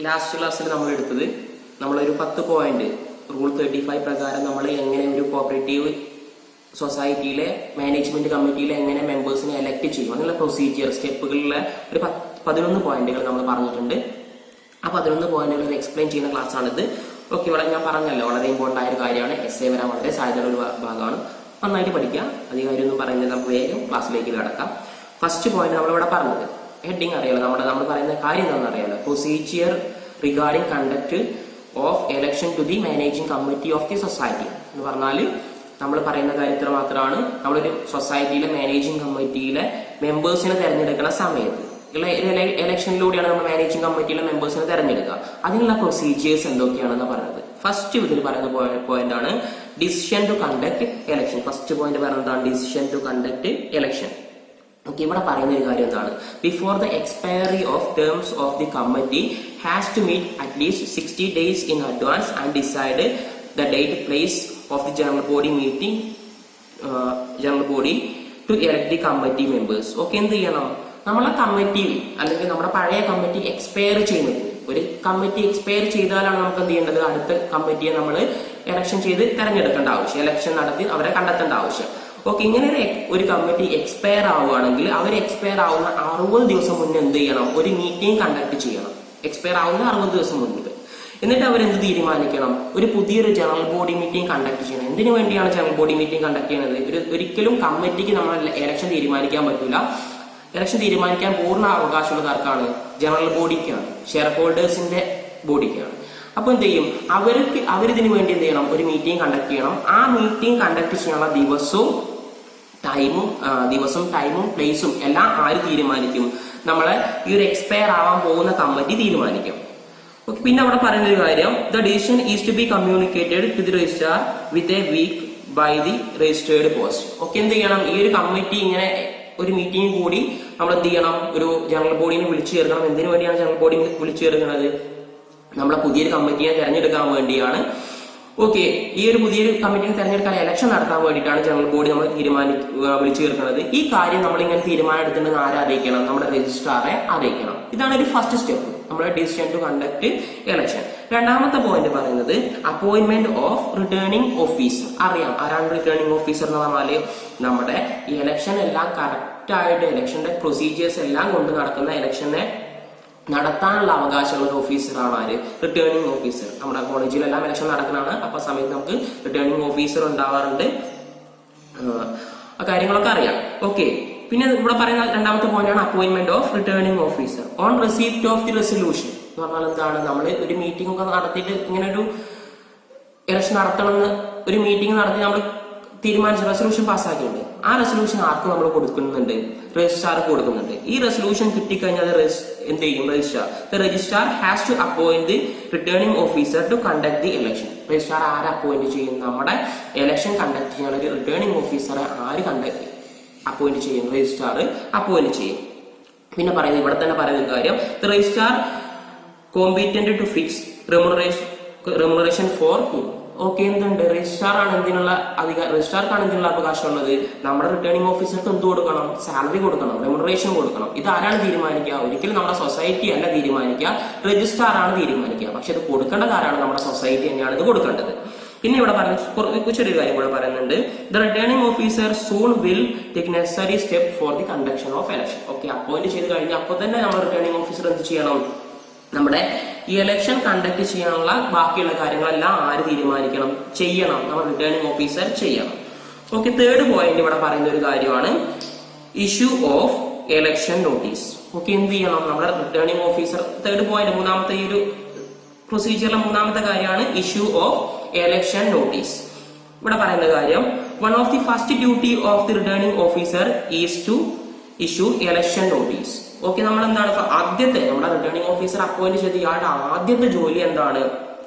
Last ക്ലാസ്സിൽ നമ്മൾ എടുത്തത് നമ്മളൊരു 10 പോയിന്റ് റൂൾ 35 പ്രകാരം നമ്മൾ എങ്ങനെ ഒരു കോപ്പറേറ്റീവ് സൊസൈറ്റിയിലെ മാനേജ്മെന്റ് കമ്മിറ്റിയിലെ എങ്ങനെ മെമ്പേഴ്സിനെ എലക്ട് ചെയ്യും എന്നുള്ള പ്രൊസീജിയർ സ്റ്റെപ്പുകളിലെ ഒരു 11 പോയിന്റുകൾ നമ്മൾ പറഞ്ഞിട്ടുണ്ട്. ആ 11 പോയിന്റുകൾ എക്സ്പ്ലെയിൻ ചെയ്യുന്ന ക്ലാസ് ആണിത്. ഓക്കെ, ഇവിടെ ഞാൻ പറഞ്ഞല്ലോ വളരെ ഇമ്പോർട്ടന്റ് ആയ ഒരു കാര്യമാണ്. എസ്സേ വരാൻ വളരെ സാധ്യതയുള്ള ഒരു ഭാഗമാണ്. നന്നായിട്ട് പഠിക്കുക. അധികം കാര്യമൊന്നും പറയുന്നത് നമുക്ക് വേഗം ക്ലാസ്സിലേക്ക് കിടക്കാം. ഫസ്റ്റ് പോയിന്റ് നമ്മളിവിടെ പറഞ്ഞത് ഹെഡിങ് അറിയാലോ, നമ്മൾ പറയുന്ന കാര്യം എന്താണെന്ന് അറിയാലോ. Procedure regarding conduct of election to the managing committee of the society എന്ന് പറഞ്ഞാൽ നമ്മൾ പറയുന്ന കാര്യത്തിൽ മാത്രമാണ് നമ്മളൊരു സൊസൈറ്റിയിലെ മാനേജിംഗ് കമ്മിറ്റിയിലെ മെമ്പേഴ്സിനെ തെരഞ്ഞെടുക്കുന്ന സമയത്ത് ഇലക്ഷനിലൂടെയാണ് നമ്മൾ മാനേജിംഗ് കമ്മിറ്റിയിലെ മെമ്പേഴ്സിനെ തെരഞ്ഞെടുക്കുക. അതിനുള്ള പ്രൊസീജിയേഴ്സ് എന്തൊക്കെയാണെന്ന് പറയുന്നത്. ഫസ്റ്റ് ഇതിൽ പറയുന്ന പോയിന്റ് ആണ് decision to conduct election. First point പറയുന്നതാണ് decision to conduct election. Okay, ഇവിടെ പറയുന്ന ഒരു കാര്യം എന്താണ്? Before the expiry of terms of the committee has to meet at least 60 days in advance and decide the date place of the general body meeting to elect the committee members. Okay, എന്ത് ചെയ്യണം? നമ്മളെ committee അല്ലെങ്കിൽ നമ്മുടെ പഴയ committee expire ചെയ്യുന്നത്, ഒരു committee expire ചെയ്താലാണ് നമുക്ക് എന്ത് ചെയ്യേണ്ടത്? അടുത്ത കമ്മിറ്റിയെ നമ്മൾ എലക്ഷൻ ചെയ്ത് തെരഞ്ഞെടുക്കേണ്ട ആവശ്യം, എലക്ഷൻ നടത്തി അവരെ കണ്ടെത്തേണ്ട ആവശ്യം. ഓക്കെ, ഇങ്ങനെ ഒരു കമ്മിറ്റി എക്സ്പയർ ആവുകയാണെങ്കിൽ അവർ എക്സ്പയർ ആവുന്ന 60 ദിവസം മുന്നേ എന്ത് ചെയ്യണം? ഒരു മീറ്റിംഗ് കണ്ടക്ട് ചെയ്യണം. എക്സ്പയർ ആവുന്ന 60 ദിവസം മുൻപ്. എന്നിട്ട് അവരെന്ത് തീരുമാനിക്കണം? ഒരു പുതിയൊരു ജനറൽ ബോഡി മീറ്റിംഗ് കണ്ടക്ട് ചെയ്യണം. എന്തിനു വേണ്ടിയാണ് ജനറൽ ബോഡി മീറ്റിംഗ് കണ്ടക്ട് ചെയ്യുന്നത്? ഒരിക്കലും കമ്മിറ്റിക്ക് നമ്മൾ എലക്ഷൻ തീരുമാനിക്കാൻ പറ്റില്ല. ഇലക്ഷൻ തീരുമാനിക്കാൻ പൂർണ്ണ അവകാശമുള്ളത് ആർക്കാണ്? ജനറൽ ബോഡിക്കാണ്, ഷെയർ ഹോൾഡേഴ്സിന്റെ ബോഡിക്കാണ്. അപ്പൊ എന്ത് ചെയ്യും? അവരിതിനു വേണ്ടി എന്ത് ചെയ്യണം? ഒരു മീറ്റിംഗ് കണ്ടക്ട് ചെയ്യണം. ആ മീറ്റിംഗ് കണ്ടക്ട് ചെയ്യാനുള്ള ദിവസവും ടൈമും പ്ലേസും എല്ലാം ആര് തീരുമാനിക്കും? നമ്മളെ ഈ ഒരു എക്സ്പയർ ആവാൻ പോകുന്ന കമ്മിറ്റി തീരുമാനിക്കും. ഓക്കെ, പിന്നെ അവിടെ പറയുന്ന ഒരു കാര്യം, the decision is to be communicated to the registrar with a week by the registered post. Okay, എന്ത് ചെയ്യണം? ഈ ഒരു കമ്മിറ്റി ഇങ്ങനെ ഒരു മീറ്റിംഗ് കൂടി നമ്മൾ എന്ത് ചെയ്യണം? ഒരു ജനറൽ ബോഡിനെ വിളിച്ചു ചേർക്കണം. എന്തിനു വേണ്ടിയാണ് ജനറൽ ബോഡി വിളിച്ചു ചേർക്കുന്നത്? നമ്മളെ പുതിയൊരു കമ്മിറ്റിയെ തെരഞ്ഞെടുക്കാൻ വേണ്ടിയാണ്. ഓക്കെ, ഈ ഒരു പുതിയൊരു കമ്മിറ്റിനെ തെരഞ്ഞെടുക്കാൻ എലക്ഷൻ നടത്താൻ വേണ്ടിയിട്ടാണ് ജനറൽ ബോഡി നമ്മൾ വിളിച്ചു ചേർക്കുന്നത്. ഈ കാര്യം നമ്മൾ ഇങ്ങനെ തീരുമാനം എടുത്തിട്ടുണ്ടെന്ന് ആരെ അറിയിക്കണം? നമ്മുടെ രജിസ്ട്രാറെ അറിയിക്കണം. ഇതാണ് ഒരു ഫസ്റ്റ് സ്റ്റെപ്പ്, നമ്മുടെ ഡിസിഷൻ ടു കണ്ടക്ട് എലക്ഷൻ. രണ്ടാമത്തെ പോയിന്റ് പറയുന്നത് അപ്പോയിന്റ്മെന്റ് ഓഫ് റിട്ടേണിംഗ് ഓഫീസർ. അറിയാം ആരാണ് റിട്ടേണിംഗ് ഓഫീസർ എന്ന് പറഞ്ഞാല് നമ്മുടെ ഈ എലക്ഷൻ എല്ലാം കറക്റ്റ് ആയിട്ട് ഇലക്ഷന്റെ പ്രൊസീജിയേഴ്സ് എല്ലാം കൊണ്ട് നടക്കുന്ന ഇലക്ഷനെ നടത്താനുള്ള അവകാശമുള്ള ഒരു ഓഫീസറാണ് ആര്? Returning officer. നമ്മുടെ കോളേജിലെല്ലാം ഇലക്ഷൻ നടക്കുന്നതാണ്. അപ്പൊ സമയത്ത് നമുക്ക് റിട്ടേണിംഗ് ഓഫീസർ ഉണ്ടാവാറുണ്ട്. ആ കാര്യങ്ങളൊക്കെ അറിയാം. ഓക്കെ, പിന്നെ ഇവിടെ പറയുന്ന രണ്ടാമത്തെ പോയിന്റ് ആണ് appointment of returning officer on receipt of the resolution. എന്ന് പറഞ്ഞാൽ എന്താണ്? നമ്മൾ ഒരു മീറ്റിംഗ് ഒക്കെ നടത്തിയിട്ട് ഇങ്ങനെ ഒരു ഇലക്ഷൻ നടത്തണമെന്ന് ഒരു മീറ്റിംഗ് നടത്തി നമ്മൾ തീരുമാനിച്ച റെസൊല്യൂഷൻ പാസ്സാക്കിയിട്ടുണ്ട്. ആ റെസൊല്യൂഷൻ ആർക്ക് നമ്മൾ കൊടുക്കുന്നുണ്ട്? രജിസ്ട്രാർക്ക് കൊടുക്കുന്നുണ്ട്. ഈ റെസൊല്യൂഷൻ കിട്ടിക്കഴിഞ്ഞാൽ എന്ത് ചെയ്യും? Registrar has to appoint the returning officer to conduct the election. Registrar ആരെ അപ്പോയിന്റ് ചെയ്യും? നമ്മുടെ ഇലക്ഷൻ കണ്ടക്ട് ചെയ്യാനുള്ള ഒരു റിട്ടേണിംഗ് ഓഫീസറെ ആര് അപ്പോയിന്റ് ചെയ്യും? രജിസ്ട്രാർ അപ്പോയിന്റ് ചെയ്യും. പിന്നെ പറയുന്നത് ഇവിടെ തന്നെ പറയുന്ന ഒരു കാര്യം, the registrar competent to fix remuneration for him. Okay, എന്തുണ്ട്? രജിസ്ട്രാറാണ് രജിസ്ട്രാർക്കാണ് എന്തിനുള്ള അവകാശമുള്ളത്? നമ്മുടെ റിട്ടേണിംഗ് ഓഫീസർക്ക് എന്ത് കൊടുക്കണം? സാലറി കൊടുക്കണം, റെമുനറേഷൻ കൊടുക്കണം. ഇത് ആരാണ് തീരുമാനിക്കുക? ഒരിക്കലും നമ്മുടെ സൊസൈറ്റി അല്ല തീരുമാനിക്കുക, രജിസ്ട്രാറാണ് തീരുമാനിക്കുക. പക്ഷെ ഇത് കൊടുക്കേണ്ടത് ആരാണ്? നമ്മുടെ സൊസൈറ്റി തന്നെയാണ് ഇത് കൊടുക്കേണ്ടത്. പിന്നെ ഇവിടെ ചെറിയൊരു കാര്യം കൂടെ പറയുന്നുണ്ട്, the returning officer soon will take necessary step for the conduction of election. Okay, appoint ചെയ്ത് കഴിഞ്ഞാൽ അപ്പോൾ തന്നെ നമ്മുടെ റിട്ടേണിംഗ് ഓഫീസർ എന്ത് ചെയ്യണം? നമ്മുടെ ഈ എലക്ഷൻ കണ്ടക്ട് ചെയ്യാനുള്ള ബാക്കിയുള്ള കാര്യങ്ങളെല്ലാം ആര് തീരുമാനിക്കണം? ചെയ്യണം, നമ്മുടെ റിട്ടേണിംഗ് ഓഫീസർ ചെയ്യണം. ഓക്കെ, തേർഡ് പോയിന്റ് ഇവിടെ പറയുന്ന ഒരു കാര്യമാണ് issue of election notice. Okay, എന്ത് ചെയ്യണം? നമ്മുടെ റിട്ടേണിംഗ് ഓഫീസർ തേർഡ് പോയിന്റ് മൂന്നാമത്തെ ഈ ഒരു പ്രൊസീജിയറിലെ മൂന്നാമത്തെ കാര്യമാണ് ഇഷ്യൂ ഓഫ് എലക്ഷൻ നോട്ടീസ്. ഇവിടെ പറയുന്ന കാര്യം, one of the first duty of the returning officer is to issue election notice. Okay, നമ്മൾ എന്താണ് ആദ്യത്തെ നമ്മുടെ റിട്ടേണിംഗ് ഓഫീസർ അപ്പോയിന്റ് ചെയ്ത് ഇയാളുടെ ആദ്യത്തെ ജോലി എന്താണ്?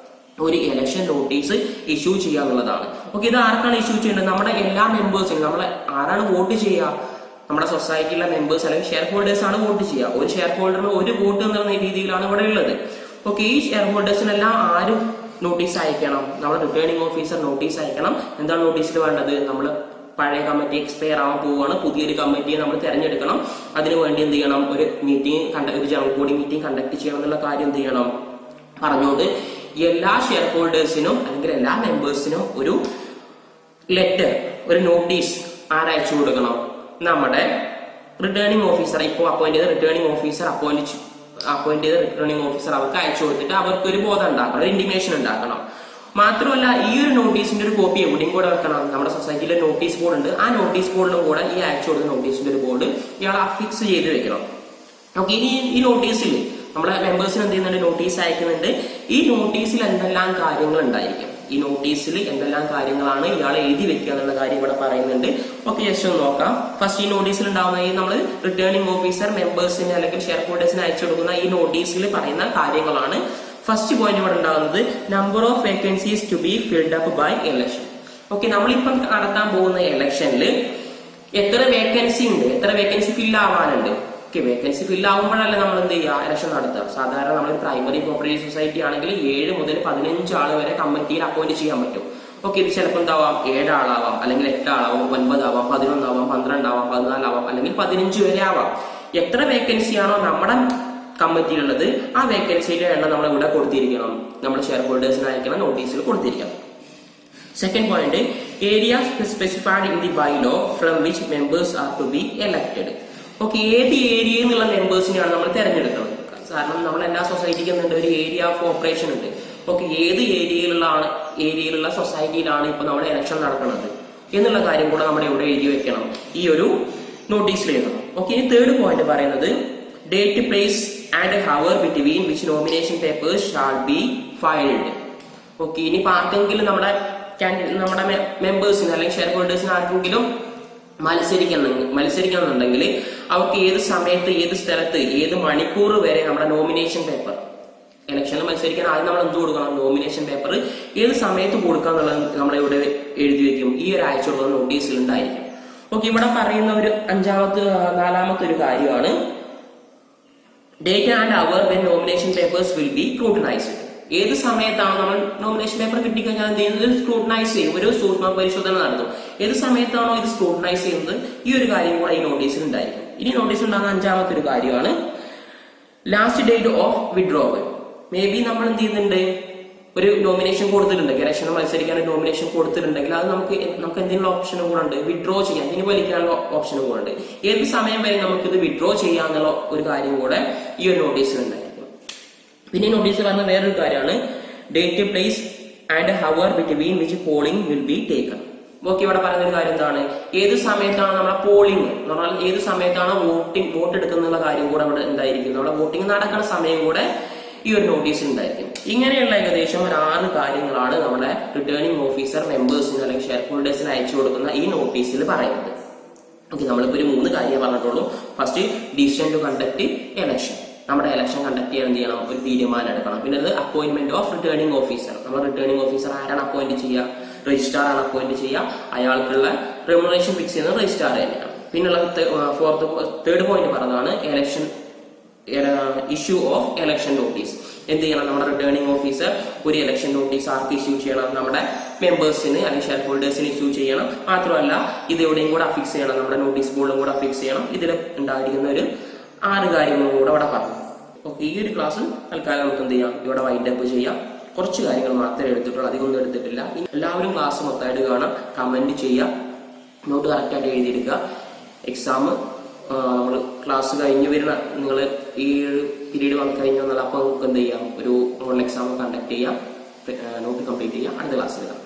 ഒരു ഇലക്ഷൻ നോട്ടീസ് ഇഷ്യൂ ചെയ്യുക എന്നുള്ളതാണ്. ഓക്കെ, ഇത് ആർക്കാണ് ഇഷ്യൂ ചെയ്യേണ്ടത്? നമ്മുടെ എല്ലാ മെമ്പേഴ്സിനും. നമ്മളെ ആരാണ് വോട്ട് ചെയ്യുക? നമ്മുടെ സൊസൈറ്റിയിലെ മെമ്പേഴ്സ് അല്ലെങ്കിൽ ഷെയർ ഹോൾഡേഴ്സ് ആണ് വോട്ട് ചെയ്യുക. ഒരു ഷെയർ ഹോൾഡറിന് ഒരു വോട്ട് എന്നുള്ള രീതിയിലാണ് ഇവിടെ ഉള്ളത്. ഓക്കെ, ഈ ഷെയർ ഹോൾഡേഴ്സിനെല്ലാം ആരും നോട്ടീസ് അയക്കണം? നമ്മുടെ റിട്ടേണിംഗ് ഓഫീസർ നോട്ടീസ് അയക്കണം. എന്താണ് നോട്ടീസിൽ വേണ്ടത്? നമ്മൾ പഴയ കമ്മിറ്റി എക്സ്പയർ ആവാൻ പോവുകയാണ്, പുതിയൊരു കമ്മിറ്റിയെ നമ്മൾ തിരഞ്ഞെടുക്കണം. അതിനുവേണ്ടി എന്ത് ചെയ്യണം? ഒരു മീറ്റിംഗ് ഒരു ജനറൽ ബോഡി മീറ്റിംഗ് കണ്ടക്ട് ചെയ്യണം എന്നുള്ള കാര്യം എന്ത് ചെയ്യണം? പറഞ്ഞുകൊണ്ട് എല്ലാ ഷെയർ ഹോൾഡേഴ്സിനും അല്ലെങ്കിൽ എല്ലാ മെമ്പേഴ്സിനും ഒരു ലെറ്റർ, ഒരു നോട്ടീസ് ആരയച്ചു കൊടുക്കണം? നമ്മുടെ റിട്ടേണിംഗ് ഓഫീസർ, ഇപ്പോൾ അപ്പോയിന്റ് ചെയ്ത റിട്ടേണിംഗ് ഓഫീസർ റിട്ടേണിംഗ് ഓഫീസർ അവർക്ക് അയച്ചു കൊടുത്തിട്ട് അവർക്ക് ഒരു ബോധം ഉണ്ടാക്കണം, ഒരു ഇന്റിമേഷൻ ഉണ്ടാക്കണം. മാത്രമല്ല ഈ ഒരു നോട്ടീസിന്റെ ഒരു കോപ്പി എവിടെയും കൂടെ വെക്കണം. നമ്മുടെ സൊസൈറ്റിയിലെ നോട്ടീസ് ബോർഡ് ഉണ്ട്, ആ നോട്ടീസ് ബോർഡിലും കൂടെ ഈ അയച്ചു കൊടുത്ത നോട്ടീസിന്റെ ഒരു ബോർഡ് ഇയാൾ അഫിക്സ് ചെയ്ത് വെക്കണം. ഓക്കെ, ഇനി ഈ നോട്ടീസിൽ നമ്മളെ മെമ്പേഴ്സിന് എന്ത് ചെയ്യുന്നുണ്ട്? നോട്ടീസ് അയക്കുന്നുണ്ട്. ഈ നോട്ടീസിൽ എന്തെല്ലാം കാര്യങ്ങൾ ഉണ്ടായിരിക്കും, ഈ നോട്ടീസിൽ എന്തെല്ലാം കാര്യങ്ങളാണ് ഇയാൾ എഴുതി വെക്കുക എന്നുള്ള കാര്യം ഇവിടെ പറയുന്നുണ്ട്. ഓക്കെ, ജസ്റ്റ് ഒന്ന് നോക്കാം. ഫസ്റ്റ് ഈ നോട്ടീസിൽ ഉണ്ടാവുന്ന ഈ നമ്മൾ റിട്ടേണിംഗ് ഓഫീസർ മെമ്പേഴ്സിന് അല്ലെങ്കിൽ ഷെയർ ഹോൾഡേഴ്സിന് അയച്ചു കൊടുക്കുന്ന ഈ നോട്ടീസിൽ പറയുന്ന കാര്യങ്ങളാണ്. ഫസ്റ്റ് പോയിന്റ് ഇവിടെ ഉണ്ടാകുന്നത് number of vacancies to be filled up by election. Okay, നമ്മളിപ്പം നടത്താൻ പോകുന്ന ഇലക്ഷനിൽ എത്ര വേക്കൻസി ഉണ്ട്, എത്ര വേക്കൻസി ഫില്ല് ആവാനുണ്ട്. ഓക്കെ, വേക്കൻസി ഫില്ല് ആകുമ്പോഴല്ലേ നമ്മൾ എന്ത് ചെയ്യുക? ഇലക്ഷൻ നടത്തുക. സാധാരണ നമ്മൾ പ്രൈമറി കോപ്പറേറ്റീവ് സൊസൈറ്റി ആണെങ്കിൽ 7 മുതൽ 15 ആൾ വരെ കമ്മിറ്റിയിൽ അപ്പോയിന്റ് ചെയ്യാൻ പറ്റും. ഓക്കെ, ഇത് ചിലപ്പോൾ എന്താവാം? 7 ആളാവാം, അല്ലെങ്കിൽ 8 ആളാവാം, 9 ആവാം, 11 ആവാം, 12 ആവാം, 14 ആവാം, അല്ലെങ്കിൽ 15 വരെ ആവാം. എത്ര വേക്കൻസി ആണോ നമ്മുടെ കമ്മിറ്റിയിലുള്ളത് ആ വേക്കൻസിയുടെ എണ്ണം നമ്മൾ ഇവിടെ കൊടുത്തിരിക്കണം, നമ്മൾ ഷെയർ ഹോൾഡേഴ്സിന് അയക്കുന്ന നോട്ടീസിൽ കൊടുത്തിരിക്കണം. Second point, area specified in the by law from which members are to be elected. Okay, ഏത് ഏരിയയിൽ നിന്നുള്ള മെമ്പേഴ്സിനെയാണ് നമ്മൾ തിരഞ്ഞെടുക്കുന്നത്? കാരണം നമ്മൾ എല്ലാ സൊസൈറ്റിക്കും എന്തുണ്ട്? ഒരു ഏരിയ ഓഫ് ഓപ്പറേഷൻ ഉണ്ട്. ഓക്കെ, ഏത് ഏരിയയിലുള്ള സൊസൈറ്റിയിലാണ് ഇപ്പൊ നമ്മൾ ഇലക്ഷൻ നടക്കുന്നത് എന്നുള്ള കാര്യം കൂടെ നമ്മുടെ ഇവിടെ എഴുതി വെക്കണം, ഈ ഒരു നോട്ടീസിൽ എഴുതണം. ഓക്കെ, ഇനി തേർഡ് പോയിന്റ് പറയുന്നത് date, place and hour between which nomination papers shall be filed. Okay, ഇനി ആർക്കെങ്കിലും നമ്മുടെ മെമ്പേഴ്സിന് അല്ലെങ്കിൽ ഷെയർ ഹോൾഡേഴ്സിന് ആർക്കെങ്കിലും മത്സരിക്കണമെന്നുണ്ടെങ്കിൽ അവർക്ക് ഏത് സമയത്ത്, ഏത് സ്ഥലത്ത്, ഏത് മണിക്കൂർ വരെ നമ്മുടെ നോമിനേഷൻ പേപ്പർ, ഇലക്ഷനിൽ മത്സരിക്കാൻ ആദ്യം നമ്മൾ എന്ത് കൊടുക്കണം? നോമിനേഷൻ പേപ്പർ ഏത് സമയത്ത് കൊടുക്കുക എന്നുള്ളത് നമ്മളിവിടെ എഴുതി വെക്കും. ഈ ഒരു അയച്ചു കൊടുക്കുന്ന നോട്ടീസിൽ ഉണ്ടായിരിക്കും. ഓക്കെ, ഇവിടെ പറയുന്ന ഒരു നാലാമത്തെ ഒരു കാര്യമാണ് date and hour when nomination papers will be scrutinized. ഏത് സമയത്താണ് നമ്മൾ നോമിനേഷൻ പേപ്പർ കിട്ടിക്കഴിഞ്ഞാൽ എന്ത് ചെയ്യുന്നത്? സ്ക്രൂട്ടനൈസ് ചെയ്യും, ഒരു സൂക്ഷ്മ പരിശോധന നടത്തും. ഏത് സമയത്താണോ ഇത് സ്ക്രൂട്ടനൈസ് ചെയ്യുന്നത് ഈ ഒരു കാര്യം കൂടെ ഈ നോട്ടീസിൽ ഉണ്ടായിരിക്കും. ഇനി നോട്ടീസിൽ ഉണ്ടാകുന്ന അഞ്ചാമത്തെ ഒരു കാര്യമാണ് last date of withdrawal. May be നമ്മൾ എന്ത് ചെയ്യുന്നുണ്ട്? ഒരു നോമിനേഷൻ കൊടുത്തിട്ടുണ്ടെങ്കിൽ, ഇലക്ഷന് മത്സരിക്കാൻ ഒരു നോമിനേഷൻ കൊടുത്തിട്ടുണ്ടെങ്കിൽ അത് നമുക്ക് എന്തെങ്കിലും ഓപ്ഷനും കൂടെ ഉണ്ട്, വിഡ്രോ ചെയ്യാൻ, ഇനി വലിക്കാനുള്ള ഓപ്ഷനും കൂടെ ഉണ്ട്. ഏത് സമയം വരെ നമുക്ക് ഇത് വിഡ്രോ ചെയ്യാന്നുള്ള ഒരു കാര്യം കൂടെ ഈ ഒരു നോട്ടീസിൽ ഉണ്ടായിരിക്കും. പിന്നെ നോട്ടീസിൽ പറഞ്ഞ വേറൊരു കാര്യമാണ് date, place and hour between which polling will be taken. Okay, ഇവിടെ പറയുന്ന ഒരു കാര്യം എന്താണ്? ഏത് സമയത്താണ് നമ്മളെ പോളിംഗ് എന്ന് പറഞ്ഞാൽ ഏത് സമയത്താണ് വോട്ട് എടുക്കുന്ന കാര്യം കൂടെ ഇവിടെ ഉണ്ടായിരിക്കും. നമ്മുടെ വോട്ടിംഗ് നടക്കുന്ന സമയം കൂടെ ഈ ഒരു നോട്ടീസിൽ ഉണ്ടായിരിക്കും. ഇങ്ങനെയുള്ള ഏകദേശം ഒരു 6 കാര്യങ്ങളാണ് നമ്മുടെ റിട്ടേണിംഗ് ഓഫീസർ മെമ്പേഴ്സിന് അല്ലെങ്കിൽ ഷെയർ ഹോൾഡേഴ്സിന് അയച്ചു കൊടുക്കുന്ന ഈ നോട്ടീസിൽ പറയുന്നത്. ഓക്കെ, നമ്മളിപ്പോ ഒരു 3 കാര്യം പറഞ്ഞിട്ടുള്ളൂ. First, decision to conduct election. നമ്മുടെ ഇലക്ഷൻ കണ്ടക്ട് ചെയ്യാൻ എന്ത് ചെയ്യണം? ഒരു തീരുമാനം എടുക്കണം. പിന്നെ അത് അപ്പോയിന്റ്മെന്റ് ഓഫ് റിട്ടേണിംഗ് ഓഫീസർ. നമ്മൾ റിട്ടേണിംഗ് ഓഫീസർ ആരാണ് അപ്പോയിന്റ് ചെയ്യുക? രജിസ്ട്രാർ ആണ് അപ്പോയിന്റ് ചെയ്യുക. അയാൾക്കുള്ള റെമ്യൂണറേഷൻ ഫിക്സ് ചെയ്യുന്നത് രജിസ്ട്രാർ തന്നെയാണ്. പിന്നെയുള്ള തേർഡ് പോയിന്റ് പറഞ്ഞതാണ് election issue of election notice. എന്ത് ചെയ്യണം? നമ്മുടെ റിട്ടേണിംഗ് ഓഫീസർ ഒരു ഇലക്ഷൻ നോട്ടീസ് ആർക്ക് ഇഷ്യൂ ചെയ്യണം? നമ്മുടെ മെമ്പേഴ്സിന് അല്ലെങ്കിൽ ഷെയർ ഹോൾഡേഴ്സിന് ഇഷ്യൂ ചെയ്യണം. മാത്രമല്ല ഇത് എവിടെയും കൂടെ അഫിക്സ് ചെയ്യണം, നമ്മുടെ നോട്ടീസ് ബോർഡിലും കൂടെ അഫിക്സ് ചെയ്യണം. ഇതിൽ ഉണ്ടായിരിക്കുന്ന ഒരു 6 കാര്യങ്ങളും കൂടെ അവിടെ പറഞ്ഞു. ഓക്കെ, ഈ ഒരു ക്ലാസ് തൽക്കാലം നമുക്ക് എന്ത് ചെയ്യാം? ഇവിടെ വൈൻഡ് അപ്പ് ചെയ്യാം. കുറച്ച് കാര്യങ്ങൾ മാത്രമേ എടുത്തിട്ടുള്ളൂ, അധികമൊന്നും എടുത്തിട്ടില്ല. എല്ലാവരും ക്ലാസ് മൊത്തമായിട്ട് കാണാം, കമന്റ് ചെയ്യുക, നോട്ട് കറക്റ്റായിട്ട് എഴുതിയെടുക്കുക. എക്സാം നമ്മൾ ക്ലാസ് കഴിഞ്ഞ് വരുന്ന നിങ്ങൾ ഈ പീരീഡ് വന്നു കഴിഞ്ഞാൽ അപ്പോൾ നമുക്ക് എന്ത് ചെയ്യാം? ഒരു മോഡൽ എക്സാം കണ്ടക്ട് ചെയ്യാം, നോട്ട് കംപ്ലീറ്റ് ചെയ്യാം. അടുത്ത ക്ലാസ്സിൽ കാണാം.